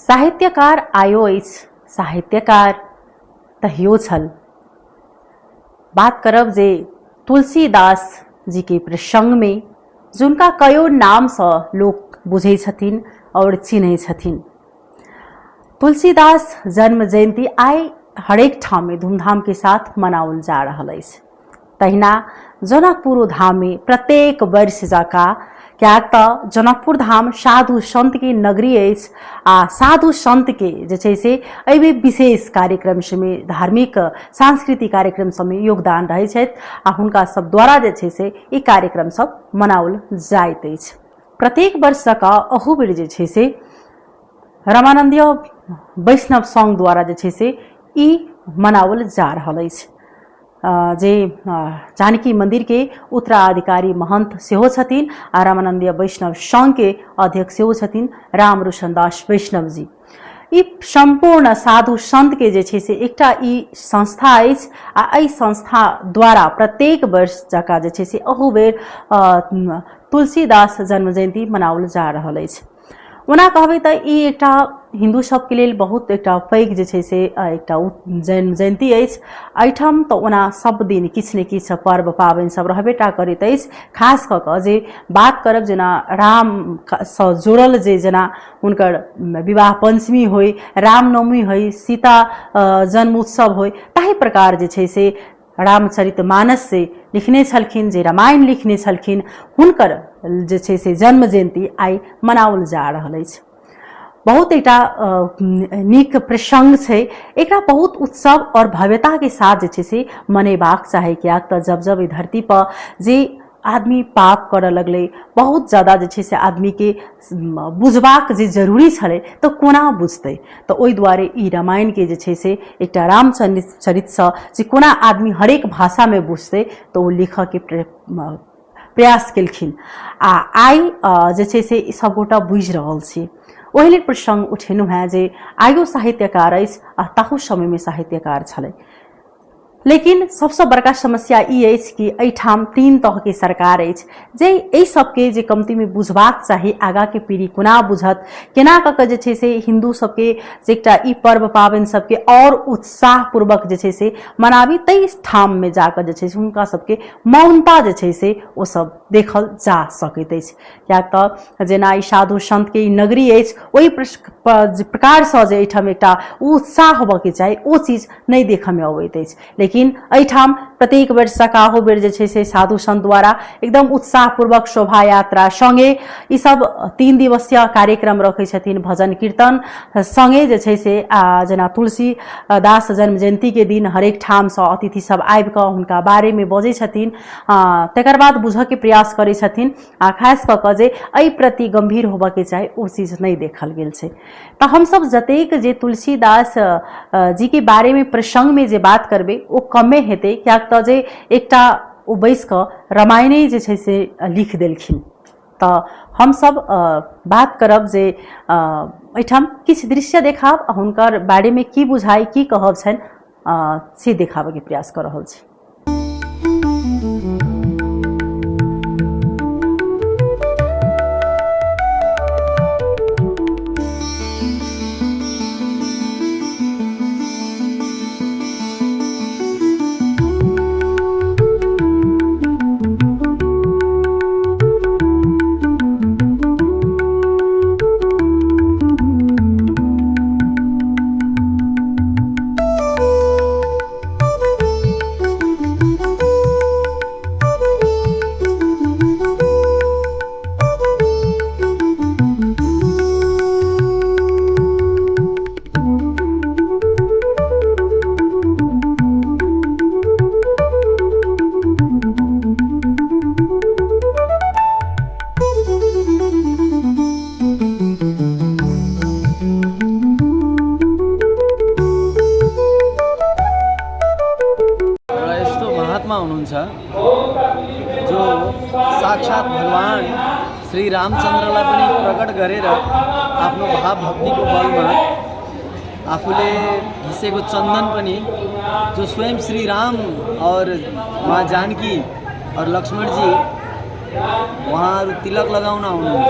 साहित्यकार आयो अछि, साहित्यकार तहियो छल। बात करब जे तुलसीदास जी के प्रसंग में, जिनका कयो नाम से लोग बुझे छथिन और चिन्हे छथिन। तुलसीदास जन्म जयंती आइ हरेक ठाम में धूमधाम के साथ मनाओल जा रहल अछि। तहिना जनकपुर धाम में प्रत्येक वर्ष जका, क्या तो जनकपुर धाम साधु संत के नगरी अछि आ साधु संत के जे छै से एहि विशेष कार्यक्रम में, धार्मिक सांस्कृतिक कार्यक्रम सब में योगदान रहै छथि आ हुनका सब द्वारा जे छै से ई कार्यक्रम सब मनाओल जाइत अछि। प्रत्येक वर्ष जका अहू बेर जे छै से रामानंदीय वैष्णव संघ द्वारा जे छै से ई मनाओल जा रहल अछि। जे जानकी मंदिर के उत्तराधिकारी महंत सेहो छथिन आ रामानंदीय वैष्णव संघ के अध्यक्ष सेहो छथिन राम रोशनदास वैष्णव जी। ई संपूर्ण साधु संत के जे छै से एकटा ई संस्था अछि आ एहि संस्था द्वारा प्रत्येक वर्ष जका जे छै से अहू बेर तुलसीदास जन्म जयंती मनाओल जा रहल अछि। ओना कहबै तऽ ई एकटा हिंदू सबके लेल बहुत एकटा पैघ जे छै से एकटा जन्म जयंती अछि। एहिठाम तऽ ओना सब दिन किछु ने किछु पर्व पाबनि सब रहबेटा करैत अछि। खास कऽ कऽ जे बात करब जेना राम सँ जुड़ल जे जेना हुनकर विवाह पंचमी होय, रामनवमी होय, सीता जन्म उत्सव होय, ताहि प्रकार जे छै से रामचरितमानस से लिखने छलखिन, जे रामायण लिखने छलखिन, हुनकर जे छै से जन्म जयंती आइ मनाओल जा रहल अछि। बहुत एकटा नीक प्रसंग छै। एकरा बहुत उत्सव और भव्यता के साथ जे छै से मनेबाक चाही, कियाक तऽ जब जब ई धरती पर जे आदमी पाप करऽ लगले, बहुत ज्यादा जे छै से आदमी के बुझबाक जे जरूरी छलै तऽ कोना बुझतै। तऽ ओहि दुआरे ई रामायण के जे छै से एकटा रामचरित सँ जे कोना आदमी हरेक भाषा में बुझतै तऽ ओ लिखऽ के प्रयास केलखिन आ आइ जे छै से सब गोटा बुझि रहल छी। ओहि लेल प्रसंग उठेलहुँ हैं जे आइयो साहित्यकार अछि आ ताहू समय में साहित्यकार छलै। लेकिन सबसे बड़का समस्या ई अछि कि एहिठाम तीन तरह के सरकार अछि जे एहि सबके जे कमती में बुझबाक चाही, आगा के पीढ़ी कोना बुझत, केना कऽ के जे छै से हिंदू सबके जे एकटा ई पर्व पाबनि सबके और उत्साह पूर्वक जे छै से मनाबी, तै ठाम में जाकर जे छै से हुनका सबके मौनता जे छै से ओ सब देखल जा सकैत अछि। कियाक तऽ जेना ई साधु संत के ई नगरी अछि, ओहि प्रकार सँ जे एहिठाम एकटा उत्साह होबऽ के चाही ओ चीज नहि देखऽ में अबैत अछि। लेकिन एहिठाम प्रत्येक वर्ष सकाहो बेर जे छै से साधु संत द्वारा एकदम उत्साह पूर्वक शोभा यात्रा संगे ई सब 3 दिवसीय कार्यक्रम रखै छथिन, भजन कीर्तन संगे जे छै से जेना तुलसी दास जन्म जयंती के दिन हरेक ठाम सँ अतिथि सब आबि कऽ हुनका बारे में बजै छथिन, तकर बाद बुझऽ के प्रयास करै छथिन आ खास कऽ कऽ जे एहि प्रति गंभीर होबऽ के चाही ओ चीज नहि देखल गेल छै। तऽ हमसब जतेक जे तुलसीदास जी के बारे में प्रसंग में जे बात करबै ओ कमे हेतै, कियाक तऽ जे एकटा ओ बैस कऽ रामायणे जे छै से लिख देलखिन। तऽ हमसब बात करब जे एहिठाम किछु दृश्य देखाब, हुनकर बारे में की बुझाइ, की कहब छनि से देखाबऽ के प्रयास कऽ रहल छी। जो साक्षात भगवान श्री रामचन्द्रलाई पनि प्रकट गरेर आफ्नो भावभक्तिको बलमा आफूले घिसेको चन्दन पनि जो स्वयं श्री राम और माँ जानकी और लक्ष्मण जी उहाँहरू तिलक लगाउन आउनुहुन्छ।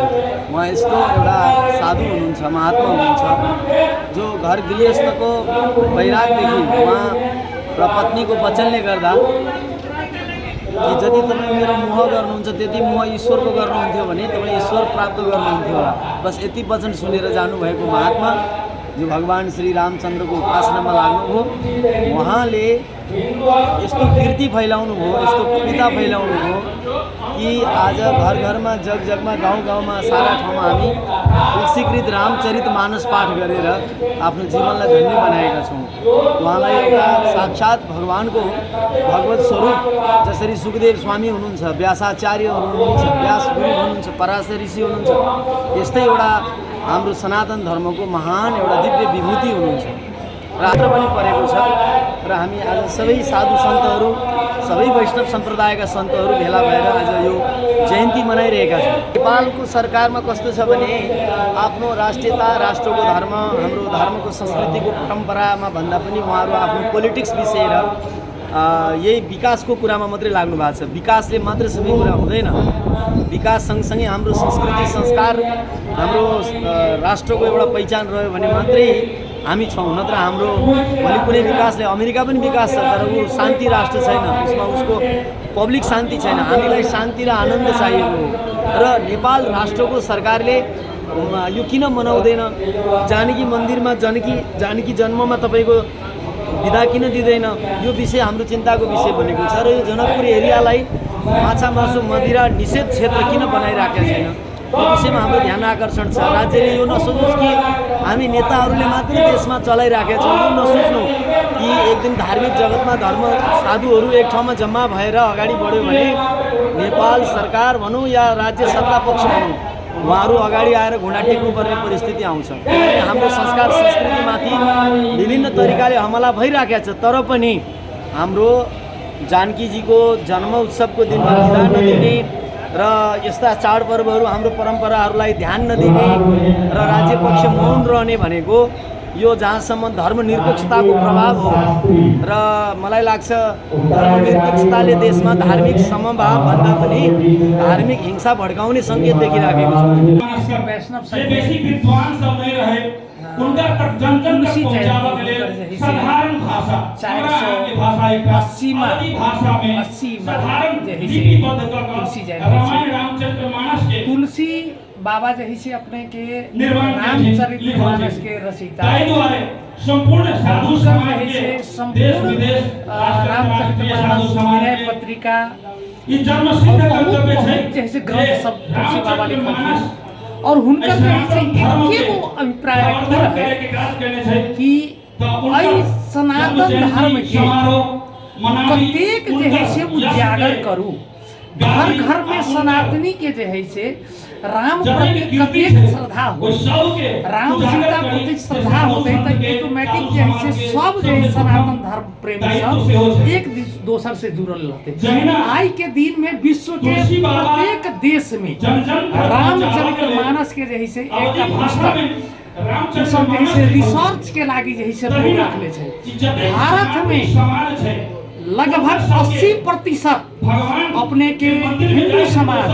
उहाँ यस्तो एउटा साधु हुनुहुन्छ, महात्मा हुनुहुन्छ जो घर गृहस्थको वैरागदेखि उहाँ र पत्नीको वचनले गर्दा कि जति तपाईँ मेरो मोह गर्नुहुन्छ त्यति मोह ईश्वरको गर्नुहुन्थ्यो भने तपाईँ ईश्वर प्राप्त गर्नुहुन्थ्यो होला। बस यति वचन सुनेर जानुभएको महात्मा जो भगवान श्री रामचन्द्रको उपासनामा लाग्नुभयो, उहाँले यस्तो कीर्ति फैलाउनु भयो, यस्तो कविता फैलाउनु भयो कि आज घर घरमा जग जगमा गाउँ गाउँमा सारा ठाउँमा हामी तुलसीकृत रामचरित मानस पाठ गरेर आफ्नो जीवनलाई धन्य बनाएका छौँ। उहाँलाई एउटा साक्षात भगवानको भगवत स्वरूप जसरी सुखदेव स्वामी हुनुहुन्छ, व्यासाचार्य हुनुहुन्छ, व्यास गुरु हुनुहुन्छ, पराशर ऋषि हुनुहुन्छ, यस्तै एउटा हाम्रो सनातन धर्मको महान एउटा दिव्य विभूति हुनुहुन्छ। रात्र पनि परेको छ र हामी आज सबै साधु सन्तहरू, सबै वैष्णव सम्प्रदायका सन्तहरू भेला भएर आज यो जयन्ती मनाइरहेका छौँ। नेपालको सरकारमा कस्तो छ भने आफ्नो राष्ट्रियता, राष्ट्रको धर्म, हाम्रो धर्मको संस्कृतिको परम्परामा भन्दा पनि उहाँहरू आफ्नो पोलिटिक्स मिसेर यही विकासको कुरामा मात्रै लाग्नु भएको छ। विकासले मात्र सबै कुरा हुँदैन, विकास सँगसँगै हाम्रो संस्कृति संस्कार, हाम्रो राष्ट्रको एउटा पहिचान रह्यो भने मात्रै हामी छौँ। नत्र हाम्रो भोलि कुनै विकासले, अमेरिका पनि विकास छ तर ऊ शान्ति राष्ट्र छैन, उसमा उसको पब्लिक शान्ति छैन। हामीलाई शान्ति र आनन्द चाहिएको हो र नेपाल राष्ट्रको सरकारले यो किन मनाउँदैन, जानकी मन्दिरमा जानकी जन्ममा तपाईँको बिदा किन दिँदैन, यो विषय हाम्रो चिन्ताको विषय बनेको छ। र यो जनकपुर एरियालाई माछा मासु मदिरा निषेध क्षेत्र किन बनाइराखेको छैन, यो विषयमा हाम्रो ध्यान आकर्षण छ। राज्यले यो नसोचोस् कि हामी नेताहरूले मात्रै देशमा चलाइराखेका छौँ, यो नसोच्नु कि एक दिन धार्मिक जगतमा धर्म साधुहरू एक ठाउँमा जम्मा भएर अगाडि बढ्यो भने नेपाल सरकार भनौँ या राज्य सत्ता पक्ष भनौँ, उहाँहरू अगाडि आएर घुँडा टेक्नुपर्ने परिस्थिति आउँछ। हाम्रो संस्कार संस्कृतिमाथि विभिन्न तरिकाले हमला भइराखेको छ, तर पनि हाम्रो जानकीजीको जन्म उत्सवको दिनमा बिदा नदिने र यस्ता चाडपर्वहरू हाम्रो परम्पराहरूलाई ध्यान नदिने र राज्य पक्ष मौन रहने भनेको यो जहाँसम्म धर्मनिरपेक्षताको प्रभाव हो। र मलाई लाग्छ धर्मनिरपेक्षताले देशमा धार्मिक समभाव भन्दा पनि धार्मिक हिंसा भड्काउने सङ्केत देखिराखेको छ। उनका तक जन जन तक पहुंचावा के लिए साधारण भाषा 480 साधारण लिपिबद्ध तुलसी रामायण रामचरितमानस के तुलसी बाबा जही से अपने के रामचरितमानस के रचयिता संपूर्ण साधु समाज के देश विदेश रामचरितमानस विनय पत्रिका ये जन्म सिद्ध कर्तव्य है जैसे ग्रंथ सब तुलसी बाबा लिखल और हुनकर एकेगो अभिप्राय है कि सनातन धर्म के प्रत्येक जे है से उजागर करूँ। घर घर में सनातनी के जे है से राम प्रति कतेक श्रद्धा हो, राम सीता प्रति श्रद्धा होते तो ऑटोमेटिक जे है से सब जे है सनातन धर्म प्रेमी सब एक दोसर से जुड़ल रहते। आज के दिन में विश्व के प्रत्येक देश में रामचरितमानस के जे है से एक पुस्तक सब जे है से रिसर्च के लागी जे है से रखले छै। भारत में लगभग 80% अपने के हिंदू समाज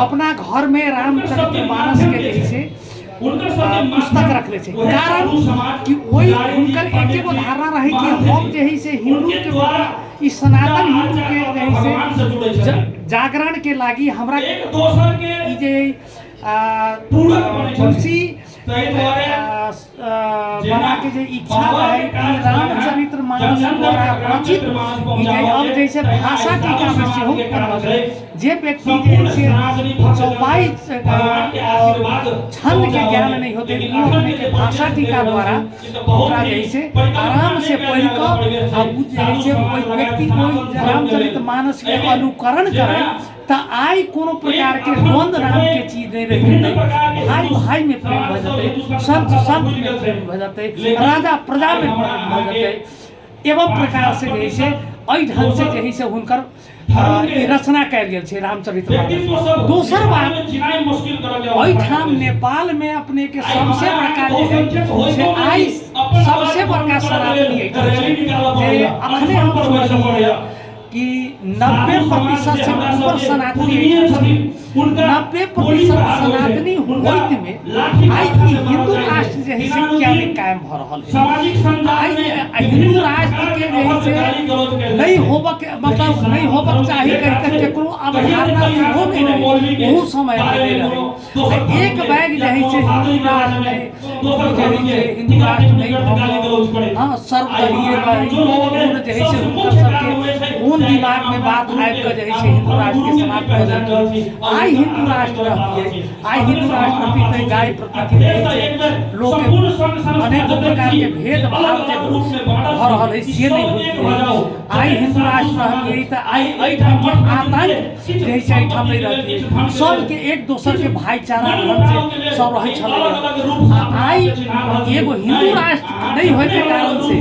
अपना घर में रामचरितमानस के जैसे पुस्तक रखले छे। कारण कि वही उनकर एकेगो धारणा रही कि हम जे है से हिंदू के प्रति सनातन हिंदू के जे जागरण के लागी हमरा जे तुलसी बना के जो इच्छा है कि रामचरितमानस द्वारा रचित अब जैसे भाषा टीका में से जे व्यक्ति जैसे 24 छंद के ज्ञान नहीं होते वो अपने के भाषा टीका द्वारा जैसे आराम से पढ़ कर जैसे कोई व्यक्ति कोई रामचरितमानस के अनुकरण करे तो आई कोनो प्रकार के द्वंद्व नाम के चीज नहीं रही, भाई भाई में प्रेम भ जाते, संत संत में प्रेम भ जाते, राजा प्रजा में प्रेम भ जाते। एवं प्रकार से जैसे ढंग से जैसे हुनकर रचना कयल गेल छै रामचरितमानस। दोसर बात, एहिठाम नेपाल में अपने के सबसे बड़का जे है से आई सबसे बड़का सनातनी अखने हम सुनलिए कि 90% से ऊपर सनातनी 90% सनातनी होइत में आई हिंदू राष्ट्र जे है से क्या नहीं कायम भ रहल है। आई हिंदू राष्ट्र के जे है से नहीं होबक मतलब नहीं होबक चाहिए कह के केकरो अवधारणा हो नहीं रहे वो समय में नहीं रहे। एक बैग जे है से हिंदू राष्ट्र नहीं हिंदू राष्ट्र नहीं भगल हां सर्वदलीय जे है से उनकर सबके कौन दिमाग में बात आबि के जे है से हिंदू राष्ट्र के समाप्त हो जाती। आई हिंदू राष्ट्र रहती है, आई हिंदू राष्ट्र प्रति गाय प्रति लोग अनेक प्रकार के भेदभाव के हो रहा है से नहीं होती है। आई हिंदू राष्ट्र रहती है तो आई एहिठाम के आतंक जैसे एहिठाम नहीं रहती है, सबके एक दोसर के भाईचारा ढंग से सब रहे छले। आई एगो हिंदू राष्ट्र नहीं होय के कारण से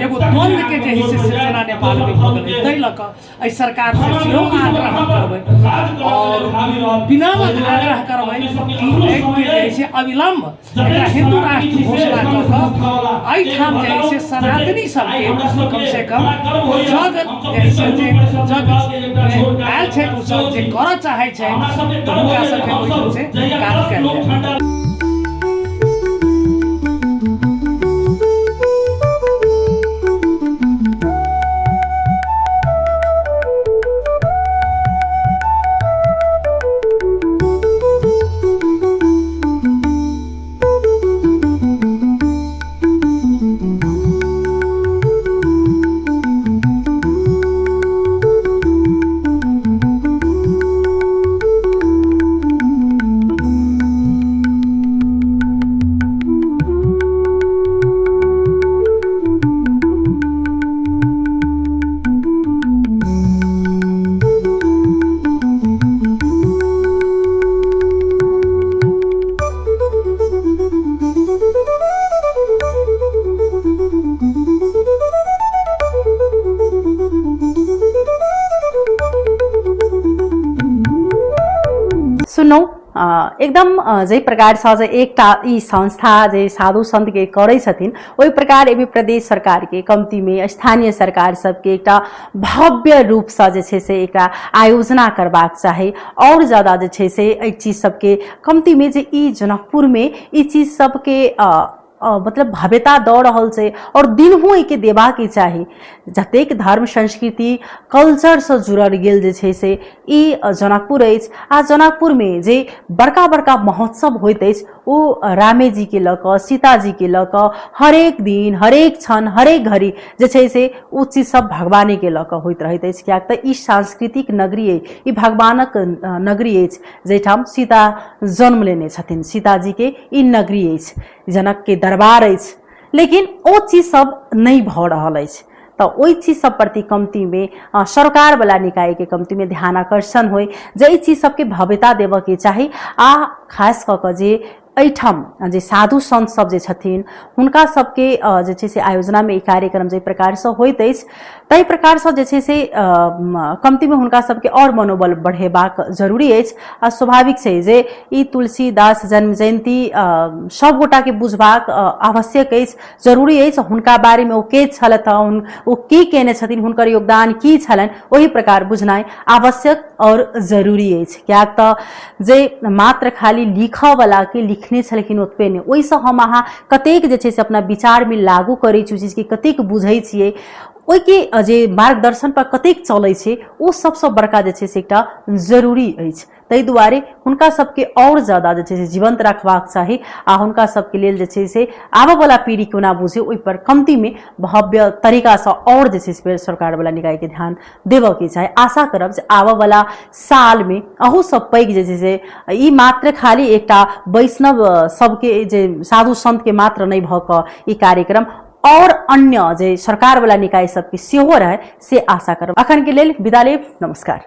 एगो द्वंद्व के जे है से सिलसिला नेपाल में भ गेल। तै लक एहि सरकार से सेहो आग्रह करबै और बिना आग्रह करबै कि एक के जे से अविलंब एकरा हिंदू राष्ट्र घोषणा क के एहिठाम जे से सनातनी सबके कम से कम जग जैसे जे जग आयल छै उ सब जे करऽ चाहै छै तऽ हुनका सबके ओहिठाम से काज कयल जाय। सुनौ एकदम जे प्रकार से जे एकटा ई संस्था जे साधु संत के करै छथिन ओहि प्रकार एवं प्रदेश सरकार के कमती में स्थानीय सरकार सबके एकटा भव्य रूप से जे छे से एकटा आयोजना करबाक चाही और ज्यादा जे छे से एहि चीज सबके कमती में जे ई जनकपुर में ई चीज सबके मतलब भव्यता दऽ रहल छै और दिनहु के देबा के चाही। जतेक धर्म संस्कृति कल्चर से जुड़ल गेल जे छै से ई जनकपुर अछि। आ जनकपुर में जे बड़का बड़का महोत्सव होइत अछि ओ रामे जी के लऽ कऽ सीता जी के लऽ कऽ हरेक दिन हरेक क्षण हरेक घड़ी जे छै से ओ चीज सब भगवाने के लऽ कऽ होइत रहैत अछि। कियाक तऽ ई सांस्कृतिक नगरी अछि, ई भगवानक नगरी अछि जाहिठाम सीता जन्म लेने छथिन। सीता जी के ई नगरी अछि, जनक के दरबार अछि, लेकिन ओ चीज सब नहीं भऽ रहल अछि। तो ओहि चीज सब प्रति कमती में सरकार वाला निकाय के कमती में ध्यान आकर्षण होय जे चीज सबके भव्यता देव के चाही। आ खास कऽ कऽ जे एहिठाम जे साधु संत सब जे छथिन हुनका सबके जे छै से आयोजना में ई कार्यक्रम जे प्रकार से होइत अछि ताहि प्रकार से जे छै से कमती में हुनका सबके और मनोबल बढ़ेबाक जरूरी अछि। आ स्वाभाविक छै जे ई तुलसीदास जन्म जयंती सब गोटा के बुझबाक आवश्यक अछि, जरूरी अछि। हुनका बारे में ओ के छलथि, ओ की केने छथिन, हुनकर योगदान की छलनि, ओही प्रकार बुझनाइ आवश्यक और जरूरी अछि। कियाक तऽ जे मात्र खाली लिखऽ वाला के लिखने छलखिन ओतबे नहि, ओहिसँ हम अहाँ कतेक जे छै से अपना विचार में लागू करै छी, चीज के कतेक बुझै छियै, ओहि के जे मार्गदर्शन पर कतेक चलै छै ओ सबसँ बड़का जे छै से एकटा जरूरी अछि। ताहि दुआरे हुनका सबके और ज्यादा जे छै से जीवंत रखबाक चाही आ हुनका सबके लेल जे छै से आबऽ वाला पीढ़ी कोना बुझे ओहि पर कमती में भव्य तरीका से और जे छै से सरकार वाला निकाय के ध्यान देबऽ के चाही। आशा करब जे आबऽ वाला साल में अहू सब पैघ जे छै से ई मात्र खाली एकटा वैष्णव सबके जे साधु संत के मात्र नहीं भऽ कऽ ई कार्यक्रम और अन्य जे सरकार वाला निकाय सबके सेहो रहे से आशा करब। अखन के लेल विदा लेब, नमस्कार।